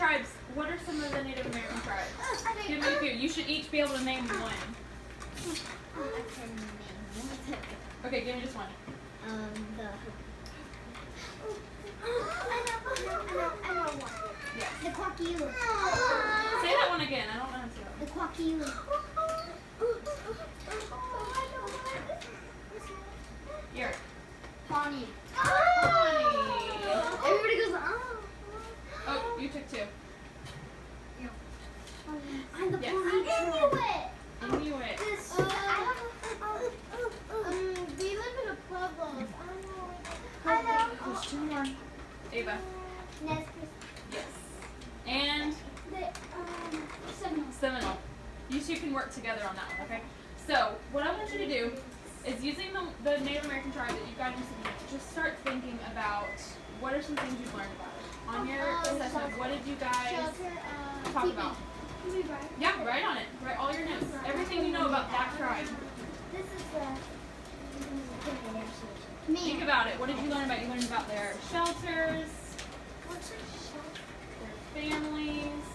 tribes. What are some of the Native American tribes? Give me a few. You should each be able to name one. Okay, give me just one. I know one. Yes. The Quakilu. Say that one again. I don't know how to say The Quakilu. Here. Pawnee. Pawnee. Everybody goes, Oh, you took two. I'm the Yes. Pawnee tribe. Inuit. We live in a pueblo. I know. There's two more. Ava. Nez Yes. And Seminole. You two can work together on that one, okay? So, what I want you to do is using the Native American tribe that you've got in your signature, just start thinking about what are some things you've learned about it. On your assessment, what did you guys talk about? Yeah, write on it. Write all your notes. Everything you know about that tribe. This is Think about it. What did you learn about? You learned about their shelters, What's a shelter? their families,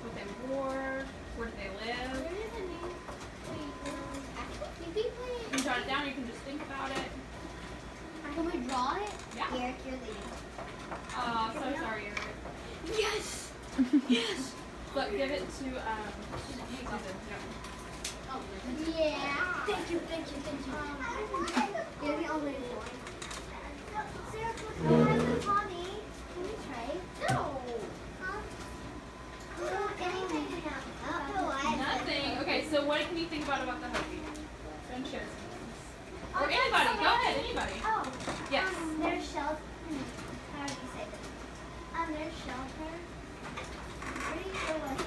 what they wore, where did they live. Where did the name? You can jot it down. You can just think about it. Can we draw it? Yeah. Eric, you're leading. So sorry, you're. Yes. Yes. Look, give it to Susan. Yeah. Thank you. You're the only one. Sarah, what's the Pawnee? Can we trade? No. Anything Nothing. Okay, so what can you think about the Hopi? Don't share some things. Or anybody. Go ahead. Anybody. Oh. Yes. Their shelter. How do you say this? Their shelter. Pretty sure was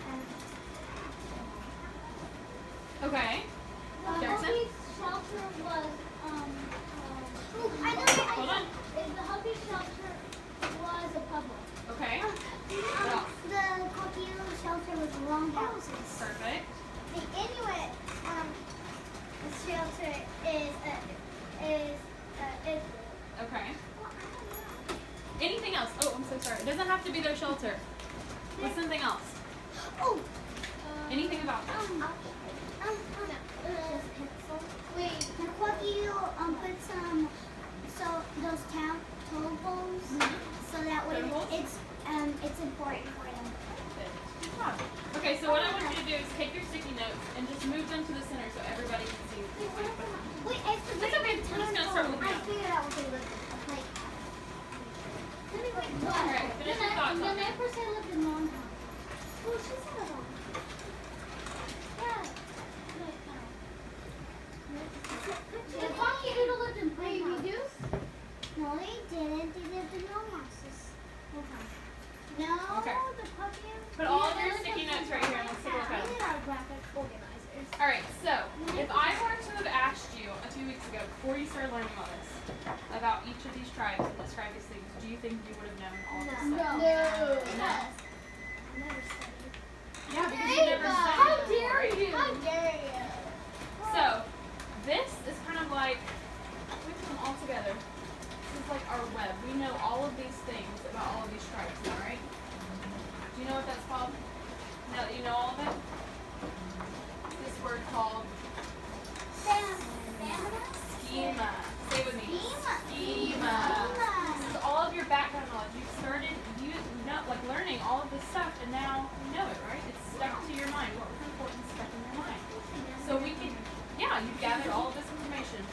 Okay. the Jackson? Hopi shelter was I know. Hold on. The Hopi shelter was a public. Okay. The Quakilu shelter was longhouses. Perfect. The Inuit shelter is Okay. Anything else? Oh, I'm so sorry. It doesn't have to be their shelter. What's something else? oh. Anything about them? Wait, the Quakilu put some those toll poles so that way Toll poles? it's important for them. Good job. Okay, so what I want you to do is take your sticky notes and just move them to the center so everybody can see what you put them. Wait, it's the It's okay. We're just gonna start with I you. figured out what they look like. Let me wait. All right, finish your thoughts on The it. neighbor said lived in Longhouse. Oh, she said it all. Yeah. The Quakilu lived in Playhouse. No, they didn't. They lived in Longhouses. No, Okay. the Quakilu. Put all of your sticky notes right here and let's take a look at them. These are graphic organizers. All right, so if I were to have asked you a few weeks ago, before you started learning all this, about each of these tribes and describe these things, do you think you would have known all of this stuff? No. No. Never studied. Yeah, because you never studied How before, dare right? you? How dare you? So, this is kind of like, we put them all together. This is like our web. We know all of these things about all of these tribes now, right? Do you know what that's called? Now that you know all of it? This word called schema. Say it with me. Schema. This is all of your background knowledge. You've started learning all of this stuff, and now you know it, right? It's stuck to your mind. What was important stuck in your mind. So we can, you've gathered all of this information.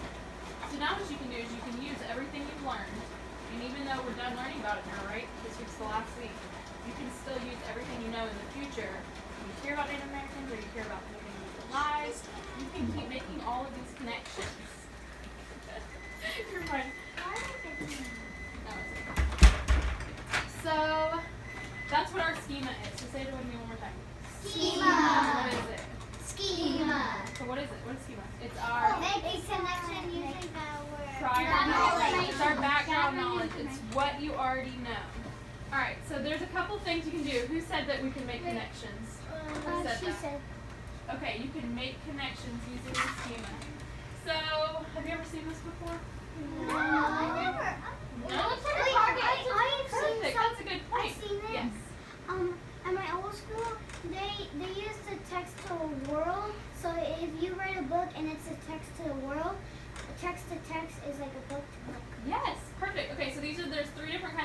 So now what you can do is you can use everything you've learned, and even though we're done learning about it now, right? This week's the last week. You can still use everything you know in the future. When you hear about Native Americans or you hear about living their lives, you can keep making all of these connections. You're fine. That was it. So that's what our schema is. So say it with me one more time. What is it? Schema. So what is it? What is schema? It's our Make a connection using prior knowledge. It's our background knowledge. It's what you already know. Alright, so there's a couple things you can do. Who said that we can make connections? Who said She that? said. Okay, you can make connections using the schema. So, have you ever seen this before? No, I never. No? I've seen Perfect, that's a good point. I've seen it. Yes. I'm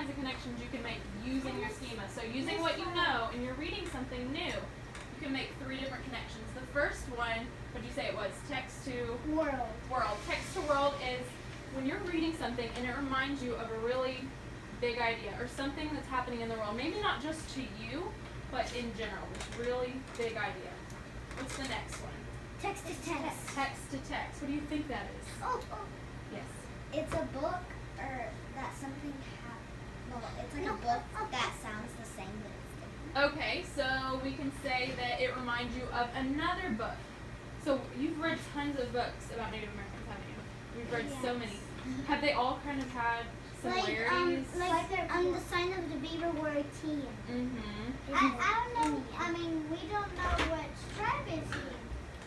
kinds of connections you can make using your schema. So using what you know and you're reading something new, you can make 3 different connections. The first one, what did you say it was? Text to world. Text to world is when you're reading something and it reminds you of a really big idea or something that's happening in the world. Maybe not just to you, but in general. This really big idea. What's the next one? Text to text. Text to text. What do you think that is? Oh. Yes. It's a book or that something well, it's like a book that sounds the same but it's different. Okay, so we can say that it reminds you of another book. So you've read tons of books about Native Americans, haven't you? You've read so many. Have they all kind of had similarities? The sign of the beaver were a T. Mm-hmm. I don't know. I mean, we don't know which tribe is he.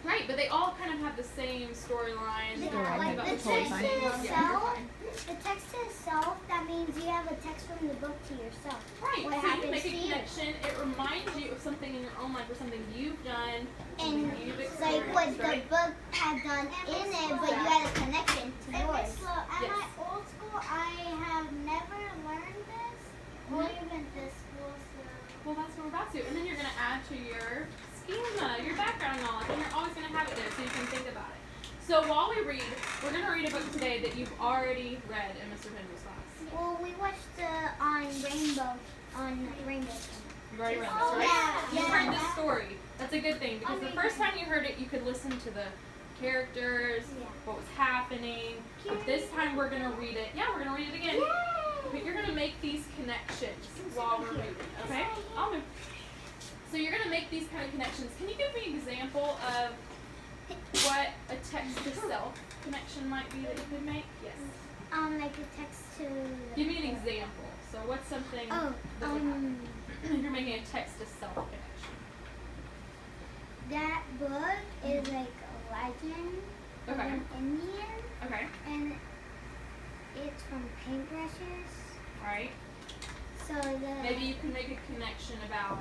Right, but they all kind of have the same storyline. Yeah, like about the the same text thing. itself. Yeah, you're fine. The text itself, that means you have a text from the book to yourself. Right, What so you happens make a to you. connection. It reminds you of something in your own life or something you've done, And something you've like experienced, what the right? book had done in it, but you had a connection to yours. At Yes. my old school, I have never learned this, or even this school, so. Well, that's what we're about to. And then you're going to add to your schema, your background knowledge, and you're always going to have it there so you can think about it. So while we read, we're going to read a book today that you've already read in Mr. Pender's class. Well, we watched on Rainbow. You've already read this, Oh, right? yeah. You've Yeah. heard this story. That's a good thing because the first time you heard it, you could listen to the characters, what was happening. But this time we're going to read it. Yeah, we're going to read it again. But you're going to make these connections while we're reading, okay? I'll move. So you're going to make these kind of connections. Can you give me an example of what a text to self connection might be that you could make? Yes. Like a text to. Give me an example. So what's something that would happen? You're making a text to self connection. That book is like a legend of Okay. an Indian, Okay. and it's from paintbrushes. All right. So the Maybe you can make a connection about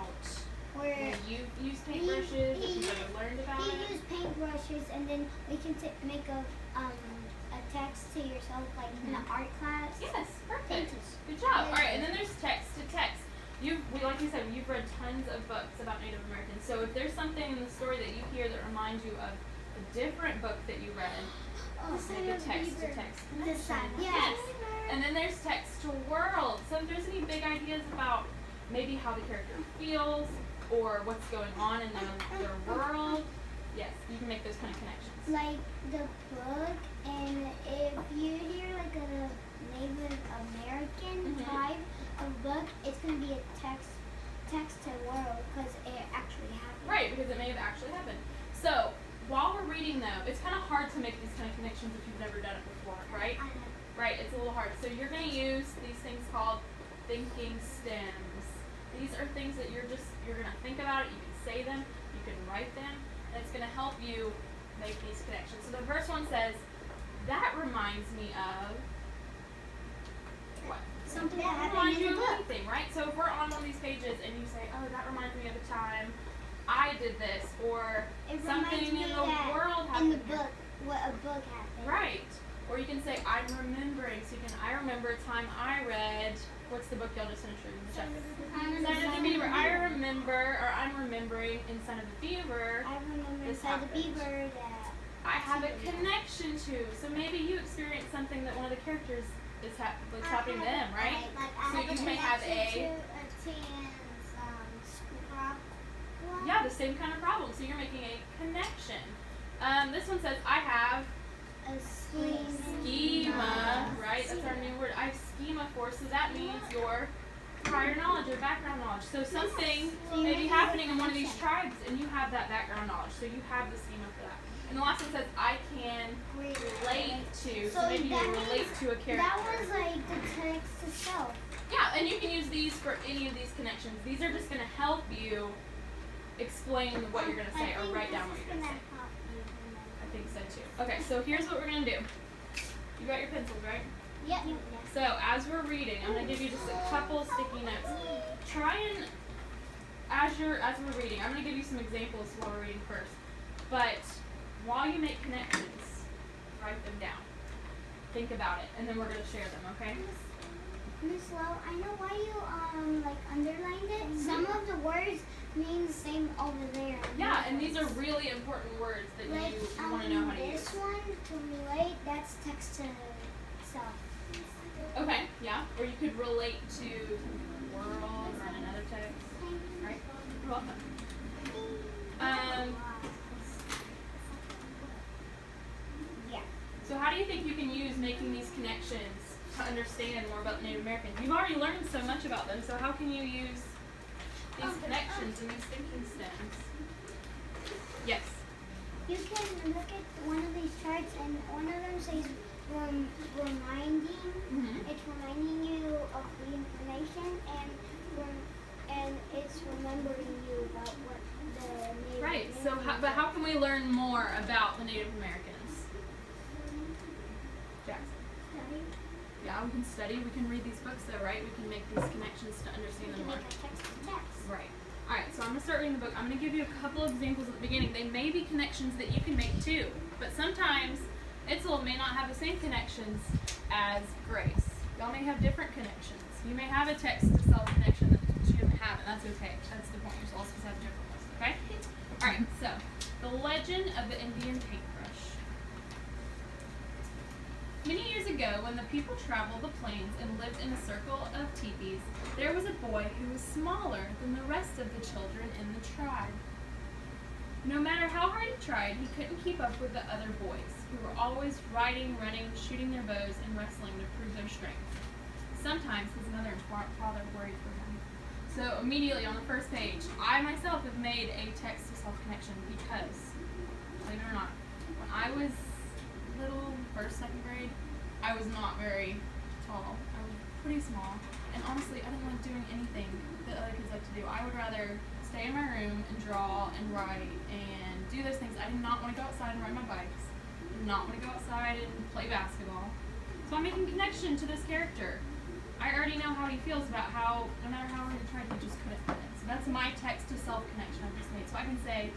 where when you've used paintbrushes, if you've ever learned about he it. used paintbrushes, and then we can make a text to yourself like in the art class. Yes, perfect. Painters. Good job. All right, and then there's text to text. Like you said, you've read tons of books about Native Americans. So if there's something in the story that you hear that reminds you of a different book that you read, make a text to text The sun. Yes. And then there's text to world. So if there's any big ideas about maybe how the character feels or what's going on in their world, yes, you can make those kind of connections. Like the book, and if you hear like a Native American Mhm. type of book, it's gonna be a text to world because it actually happened. Right, because it may have actually happened. So while we're reading though, it's kind of hard to make these kind of connections if you've never done it before, right? Right, it's a little hard. So you're going to use these things called thinking stems. These are things that you're going to think about it, you can say them, you can write them, and it's going to help you make these connections. So the first one says, that reminds me of what? Something That that happened reminds in you the of book. anything, right? So if we're on one of these pages and you say, oh, that reminds me of a time I did this, or It something reminds me in the that world in happened the here. book, what a book happened. Right. Or you can say, I'm remembering. So you can, I remember a time I read, what's the book y'all just finished reading? The chapter? Son of the Beaver. I remember, or I'm remembering in Son of the Beaver, I remember This inside the happened. beaver that. I have a connection to. So maybe you experienced something that one of the characters is happening to them, right? Like I So have you a may have connection a- to a Tan's school problem. Yeah, the same kind of problem. So you're making a connection. This one says, I have A schema, right? That's our new word. I have schema for, so that means your prior knowledge or background knowledge. So something may be happening in one of these tribes and you have that background knowledge. So you have the schema for that. And the last one says, I can relate to. So So maybe you that relate means to a character. That was like the text itself. Yeah, and you can use these for any of these connections. These are just going to help you explain what you're going to say or write down what you're going to say. I think so too. Okay, so here's what we're going to do. You got your pencils, right? Yep. So as we're reading, I'm going to give you just a couple sticky notes. Try and, as we're reading, I'm going to give you some examples while we're reading first. But while you make connections, write them down. Think about it, and then we're going to share them, okay? Miss Lowe, I know why you like underlined it. Some of the words mean the same over there. Yeah, and these are really important words that Like you want to know how to use. this one, to relate, that's text to self. Okay, yeah. Or you could relate to the world or another text. Right? You're welcome. Yeah. So how do you think you can use making these connections to understand more about the Native Americans? You've already learned so much about them, so how can you use these connections and these thinking stems? Yes. You can look at one of these charts, and one of them says reminding. Mm-hmm. It's reminding you of the information, and it's remembering you about what the Native Right. So, Americans but how can we learn more about the Native Americans? Jackson. study. Yeah, we can study. We can read these books, though, right? We can make these connections to understand You them can more. make a text to text. Right. All right. So I'm gonna start reading the book. I'm gonna give you a couple of examples at the beginning. They may be connections that you can make too, but sometimes Itzel may not have the same connections as Grace. Y'all may have different connections. You may have a text to self connection that she doesn't have, and that's okay. That's the point. You're all supposed to have different ones. Okay. All right. So the legend of the Indian paintbrush. Many years ago, when the people traveled the plains and lived in a circle of teepees, there was a boy who was smaller than the rest of the children in the tribe. No matter how hard he tried, he couldn't keep up with the other boys, who were always riding, running, shooting their bows, and wrestling to prove their strength. Sometimes his mother and father worried for him. So immediately on the first page, I myself have made a text-to-self connection because, believe it or not, when I was little, first, second grade, I was not very tall. I was pretty small. And honestly, I didn't like doing anything that other kids like to do. I would rather stay in my room and draw and write and do those things. I did not want to go outside and ride my bikes. I did not want to go outside and play basketball. So I'm making connection to this character. I already know how he feels about how, no matter how hard he tried, he just couldn't fit it. So that's my text to self connection I've just made. So I can say,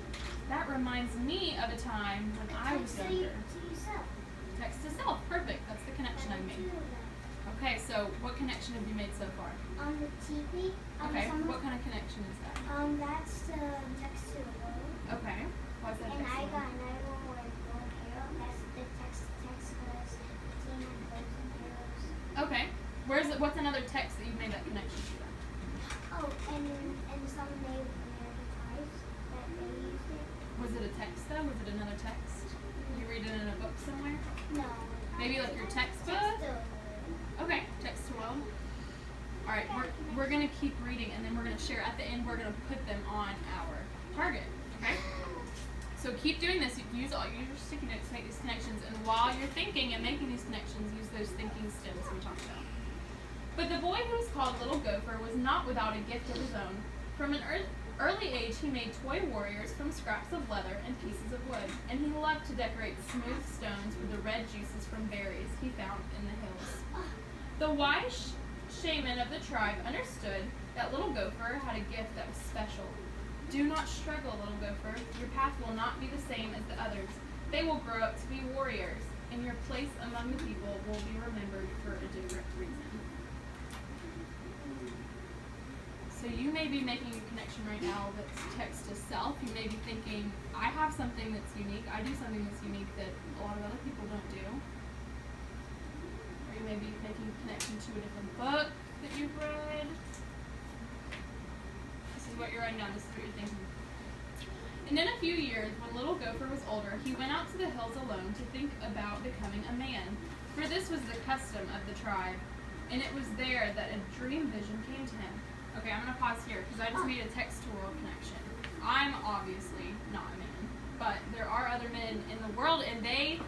that reminds me of a time when I was Text younger. to yourself. Text to self, perfect. That's the connection I've made. Okay, so what connection have you made so far? On the TV. Okay, what kind of connection is that? That's the text to the world. Okay, why is that And text I to got another one where golden arrow. That's the text to text because the team had bows and arrows. Okay, what's another text that you made that connection to then? Oh, and some Native American tribes that they used it. Was it a text though? Was it another text? Did you read it in a book somewhere? No. Maybe like your textbook? Text to Okay, text to world. Alright, we're gonna keep reading and then we're gonna share. At the end, we're gonna put them on our target. Okay? So keep doing this. Use your sticky notes to make these connections, and while you're thinking and making these connections, use those thinking stems we talked about. But the boy who was called Little Gopher was not without a gift of his own. From an early age, he made toy warriors from scraps of leather and pieces of wood, and he loved to decorate smooth stones with the red juices from berries he found in the hills. The wise shaman of the tribe understood that Little Gopher had a gift that was special. Do not struggle, Little Gopher. Your path will not be the same as the others. They will grow up to be warriors, and your place among the people will be remembered for a different reason. So you may be making a connection right now that's text to self. You may be thinking, I have something that's unique. I do something that's unique that a lot of other people don't do. Or you may be making a connection to a different book that you've read. This is what you're writing down. This is what you're thinking. And in a few years, when Little Gopher was older, he went out to the hills alone to think about becoming a man. For this was the custom of the tribe. And it was there that a dream vision came to him. Okay, I'm going to pause here because I just made a text-to-world connection. I'm obviously not a man, but there are other men in the world, and they,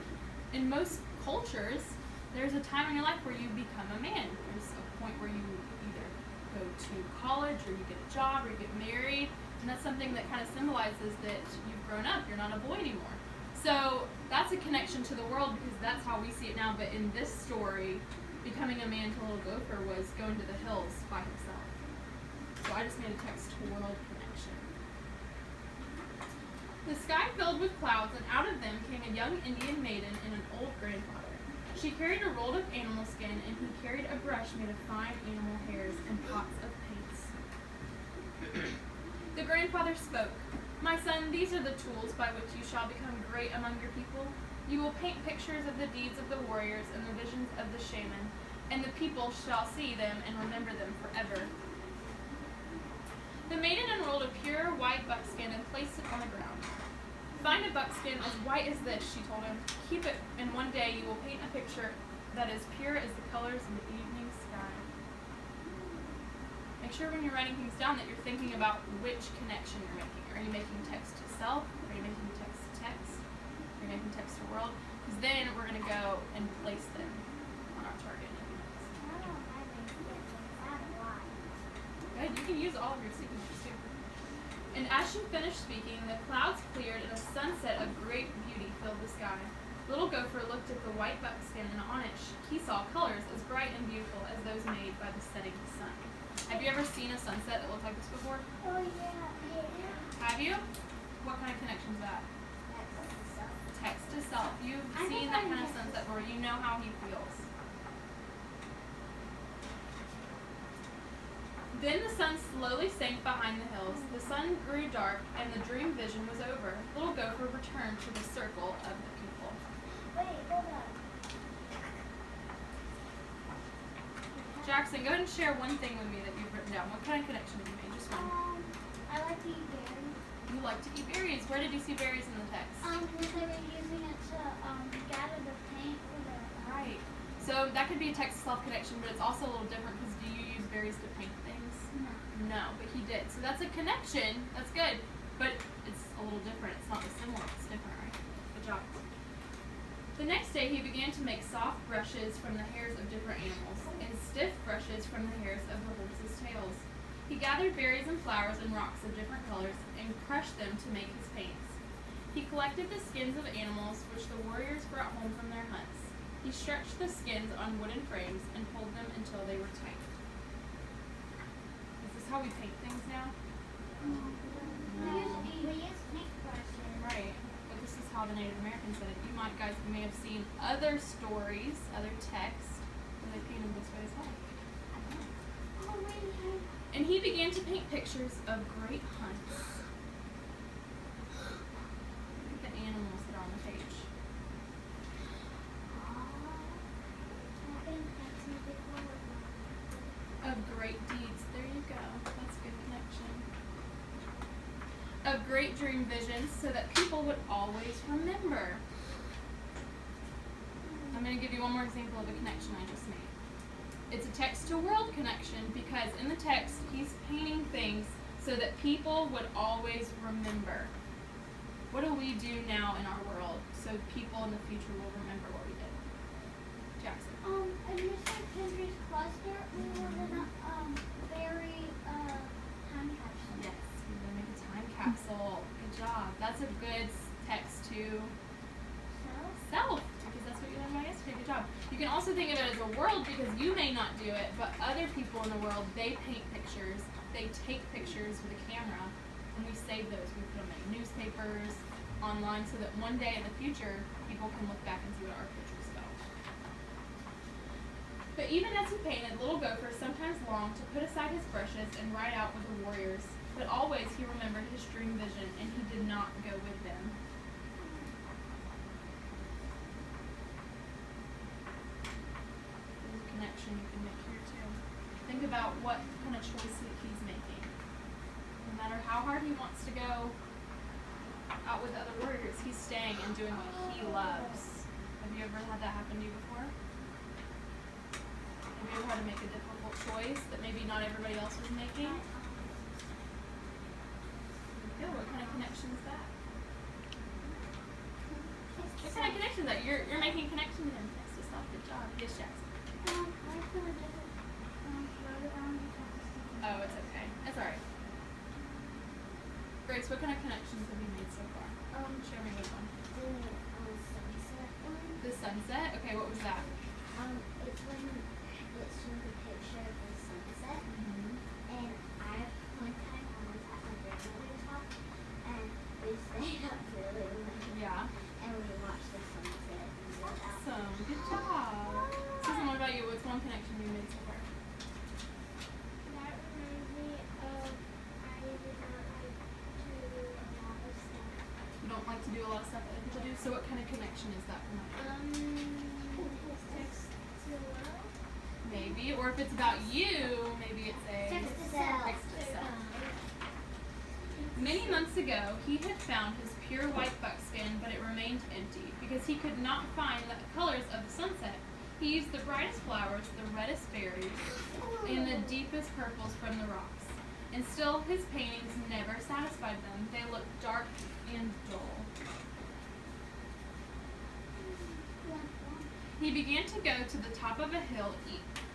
in most cultures, there's a time in your life where you become a man. There's a point where you either go to college, or you get a job, or you get married, and that's something that kind of symbolizes that you've grown up. You're not a boy anymore. So that's a connection to the world because that's how we see it now, but in this story, becoming a man to Little Gopher was going to the hills by himself. So I just made a text-to-world connection. The sky filled with clouds, and out of them came a young Indian maiden and an old grandfather. She carried a roll of animal skin, and he carried a brush made of fine animal hairs and pots of paints. The grandfather spoke. My son, these are the tools by which you shall become great among your people. You will paint pictures of the deeds of the warriors and the visions of the shaman, and the people shall see them and remember them forever. The maiden unrolled a pure white buckskin and placed it on the ground. Find a buckskin as white as this, she told him. Keep it, and one day you will paint a picture that is pure as the colors in the evening sky. Make sure when you're writing things down that you're thinking about which connection you're making. Are you making text to self? Are you making text to text? Are you making text to world? Because then we're going to go and place them on our target. Good. You can use all of your signatures too. And as she finished speaking, the clouds cleared and a sunset of great beauty filled the sky. Little Gopher looked at the white buckskin, and on it he saw colors as bright and beautiful as those made by the setting sun. Have you ever seen a sunset that looked like this before? Oh, yeah. Have you? What kind of connection is that? Text to self. You've seen that kind of sunset where you know how he feels. Then the sun slowly sank behind the hills. The sun grew dark, and the dream vision was over. Little Gopher returned to the circle of the people. Wait, hold on. Jackson, go ahead and share one thing with me that you've written down. What kind of connection have you made? Just one. I like to eat berries. You like to eat berries. Where did you see berries in the text? Because they were using it to gather the paint for the. Right. So that could be a text-to-self connection, but it's also a little different because do you use berries to paint things? No, but he did. So that's a connection. That's good. But it's a little different. It's not the similar. It's different, right? Good job. The next day he began to make soft brushes from the hairs of different animals and stiff brushes from the hairs of the horses' tails. He gathered berries and flowers and rocks of different colors and crushed them to make his paints. He collected the skins of animals which the warriors brought home from their hunts. He stretched the skins on wooden frames and pulled them until they were tight. Is this how we paint things now? We use paintbrushes. Right. But this is how the Native Americans did it. You guys may have seen other stories, other texts, where they painted this way as well. Oh, wait. And he began to paint pictures of great hunts. Look at the animals that are on the page. Of great deeds. There you go. That's a good connection. Of great dream visions so that people would always remember. I'm going to give you one more example of a connection I just made. It's a text to world connection because in the text he's painting things so that people would always remember. What do we do now in our world so people in the future will remember what we did? Jackson. And you said Henry's cluster. We were gonna bury time capsule. Yes, we're going to make a time capsule. Good job. That's a good text to self, because that's what you learned about yesterday. Good job. You can also think of it as a world because you may not do it, but other people in the world, they paint pictures, they take pictures with a camera, and we save those. We put them in newspapers, online, so that one day in the future, people can look back and see what our pictures felt. But even as he painted, Little Gopher sometimes longed to put aside his brushes and ride out with the warriors, but always he remembered his dream vision, and he did not go with them. There's a connection you can make here too. Think about what kind of choice he's making. No matter how hard he wants to go out with other warriors, he's staying and doing what he loves. Have you ever had that happen to you before? Have you ever had to make a difficult choice that maybe not everybody else was making? Yeah, what kind of connection is that? What kind of connection is that? You're making connections and text to stuff. Good job. Yes, Jackson. I put a different wrote it on because Oh, it's okay. It's alright. Grace, what kind of connections have you made so far? Show me which one. The sunset one. The sunset? Okay, what was that? It's when it showed a picture of the sunset, and one time I was at my grandmother's house, and we stayed up really late, Yeah. and we watched the sunset. And Awesome. Good job. So what kind of connection is that from maybe, or if it's about you, maybe it's a Text to self. text to self. Many months ago, he had found his pure white buckskin, but it remained empty because he could not find the colors of the sunset. He used the brightest flowers, the reddest berries, and the deepest purples from the rocks. And still, his paintings never satisfied them. They looked dark and dull. He began to go to the top of a hill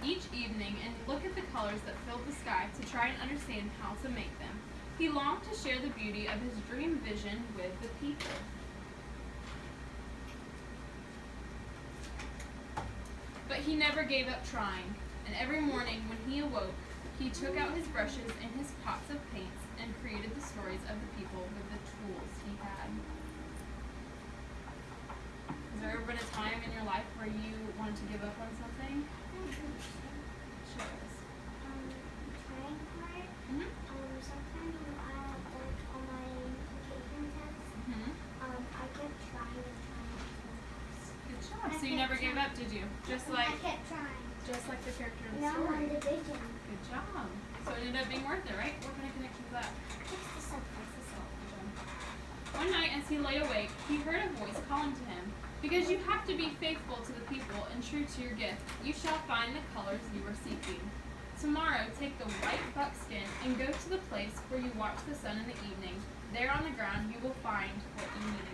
each evening and look at the colors that filled the sky to try and understand how to make them. He longed to share the beauty of his dream vision with the people. But he never gave up trying, and every morning when he awoke, he took out his brushes and his pots of paints and created the stories of the people with the tools he had. Has there ever been a time in your life where you wanted to give up on something? Show us. Trying hard. Mm-hmm. Sometimes when I worked on my application test, Mm-hmm. I kept trying and trying to pass. Good job. So you never gave up, did you? Just I like kept trying. the character in the Now I'm on story. division. Good job. So it ended up being worth it, right? What kind of connection is that? Text to self. One night, as he lay awake, he heard a voice calling to him. Because you have to be faithful to the people and true to your gift, you shall find the colors you are seeking. Tomorrow, take the white buckskin and go to the place where you watch the sun in the evening. There on the ground, you will find what you need.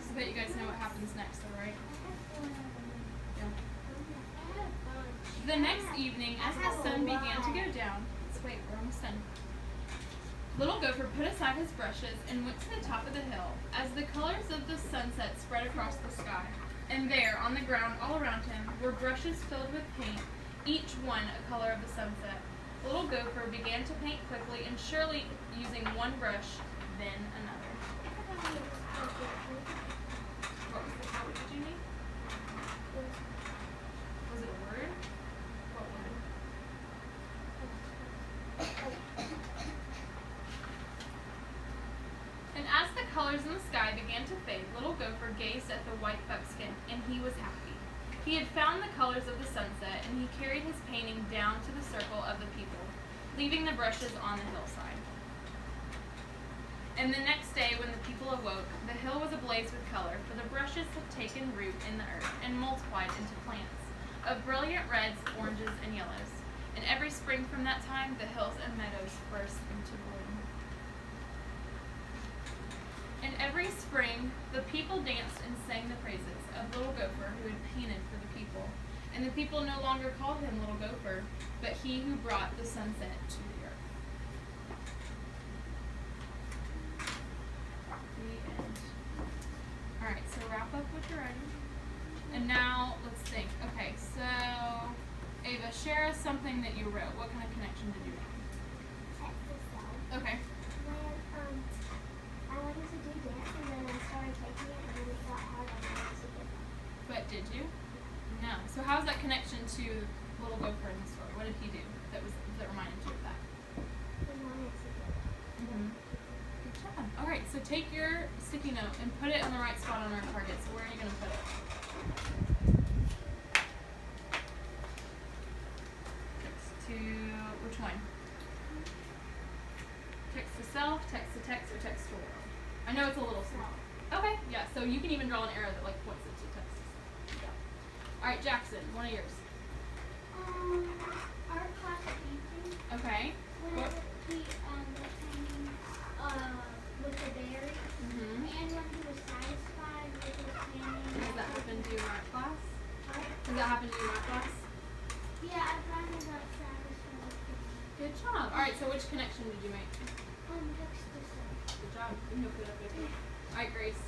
I bet you guys know what happens next, though, right? Yeah. The next evening, as the sun began to go down, let's wait, we're almost done. Little Gopher put aside his brushes and went to the top of the hill as the colors of the sunset spread across the sky. And there, on the ground all around him, were brushes filled with paint, each one a color of the sunset. Little Gopher began to paint quickly and surely, using one brush, then another. What did you need? Was it a word? What word? And as the colors in the sky began to fade, Little Gopher gazed at the white buckskin, and he was happy. He had found the colors of the sunset, and he carried his painting down to the circle of the people, leaving the brushes on the hillside. And the next day, when the people awoke, the hill was ablaze with color, for the brushes had taken root in the earth and multiplied into plants of brilliant reds, oranges, and yellows. And every spring from that time, the hills and meadows burst into bloom. And every spring, the people danced and sang the praises of Little Gopher, who had painted for the people. And the people no longer called him Little Gopher, but he who brought the sunset to the earth. The end. Alright, so wrap up what you're writing. And now, let's think. Okay, so, Ava, share us something that you wrote. What kind of connection did you make? Text to self. Okay. When I wanted to do dance and then I started taking it and then it got hard and I wanted to give up. But did you? No. So how's that connection to Little Gopher in the story? What did he do that reminded you of that? I wanted to give up. Mm-hmm. Good job. All right. So take your sticky note and put it on the right spot on our target. So where are you going to put it? Text to which one? Text to self, text to text, or text to world. I know it's a little small. Okay. Yeah. So you can even draw an arrow that like points it to text to self. Yeah. All right, Jackson. One of yours. Art class painting. Okay. What? Whenever he was painting with the berry, Mm-hmm. and when he was satisfied with his painting. Does that happen to you in art class? Art. Does that happen to you in art class? Yeah, I finally got satisfied with his Good job. All right. So which connection did you make? text to self. Good job. You can put it up there. All right, Grace.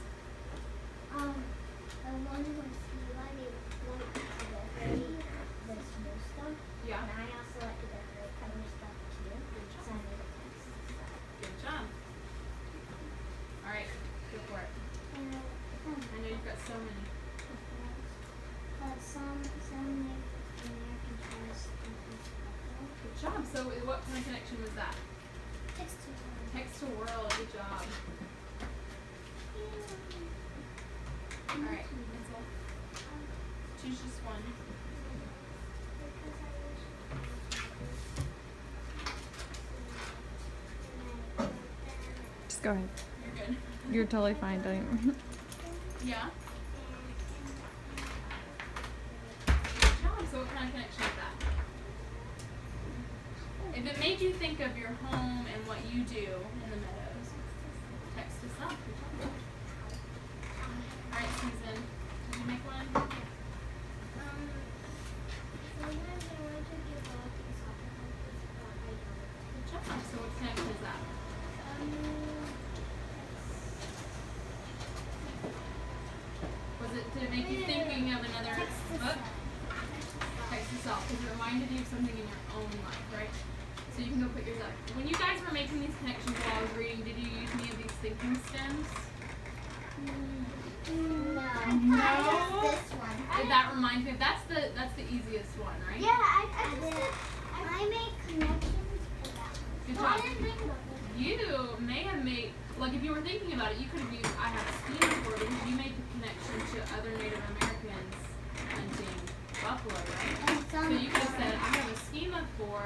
The one when he let me like to decorate the snow stuff. Yeah. And I also like to decorate other stuff too. Good job. So I made a text to self. Good job. All right. Go for it. I know you've got so many. Some make American tourists think it's Good job. So what what kind of connection was that? Text to world. Text to world. Good job. All right, Hazel. Choose just one. Just go ahead. You're good. You're totally fine. Don't even. Yeah. Good job. So what kind of connection is that? If it made you think of your home and what you do in the meadows, text us up. Good job. All right, Susan. Did you make one? Sometimes I want to give all to soccer practice, but I don't. Good job. So what connection is that? Was it to make you thinking of another book? Text to self, because it reminded you of something in your own life, right? So you can go put yours up. When you guys were making these connections while I was reading, did you use any of these thinking stems? No. No. This one. Did that remind me? That's the easiest one, right? Yeah, I made connections for that. Good No, I job. didn't think about it. You may have made, like if you were thinking about it, you could have used I have a schema for because you made the connection to other Native Americans hunting buffalo, right? And So some you could have said I have a schema for